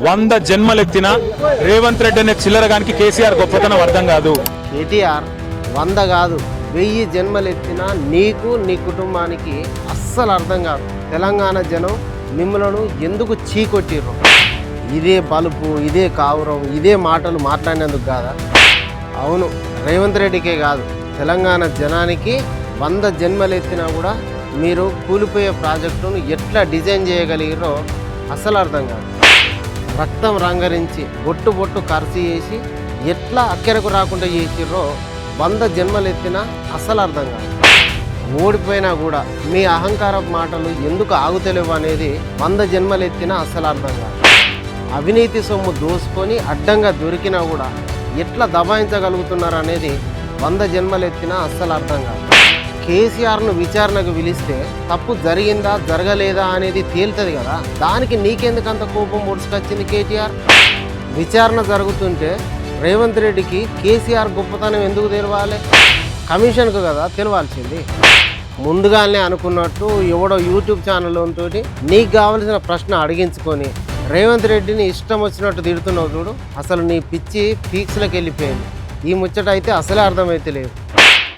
100 జన్మలెత్తిన రేవంత్ రెడ్డి అనే చిల్లరగానికి కేసీఆర్ గొప్పతనం అర్థం కాదు. కేటీఆర్ 100 కాదు 1000 జన్మలెత్తినా నీకు నీ కుటుంబానికి అస్సలు అర్థం కాదు. తెలంగాణ జనం మిమ్మలను ఎందుకు చీకొట్టిర్రు? ఇదే బలుపు, ఇదే కావురం, ఇదే మాటలు మాట్లాడినందుకు కాదా? అవును, రేవంత్ రెడ్డికే కాదు తెలంగాణ జనానికి 100 జన్మలెత్తినా కూడా మీరు కూలిపోయే ప్రాజెక్టును ఎట్లా డిజైన్ చేయగలిగిరో అసలు అర్థం కాదు. రక్తం రంగరించి బొట్టు బొట్టు ఖర్చు చేసి ఎట్లా అక్కెరకు రాకుండా చేసిర్రో 100 జన్మలెత్తినా అసలు అర్థం కాదు. ఓడిపోయినా కూడా మీ అహంకార మాటలు ఎందుకు ఆగుతలేవు అనేది 100 జన్మలెత్తినా అసలు అర్థం కాదు. అవినీతి సొమ్ము దోసుకొని అడ్డంగా దొరికినా కూడా ఎట్లా దబాయించగలుగుతున్నారు అనేది 100 జన్మలెత్తినా అస్సలు అర్థం కాదు. కేసీఆర్ను విచారణకు పిలిస్తే తప్పు జరిగిందా జరగలేదా అనేది తేలుతుంది కదా, దానికి నీకెందుకు అంత కోపం ముడుచుకొచ్చింది కేటీఆర్? విచారణ జరుగుతుంటే రేవంత్ రెడ్డికి కేసీఆర్ గొప్పతనం ఎందుకు తెలవాలి? కమిషన్కు కదా తెలవాల్సింది. ముందుగానే అనుకున్నట్టు ఎవడో యూట్యూబ్ ఛానల్తో నీకు కావలసిన ప్రశ్న అడిగించుకొని రేవంత్ రెడ్డిని ఇష్టం వచ్చినట్టు తిడుతున్నావు చూడు, అసలు నీ పిచ్చి పీక్స్లోకి వెళ్ళిపోయింది. ఈ ముచ్చట అయితే అసలే అర్థమైతే లేదు.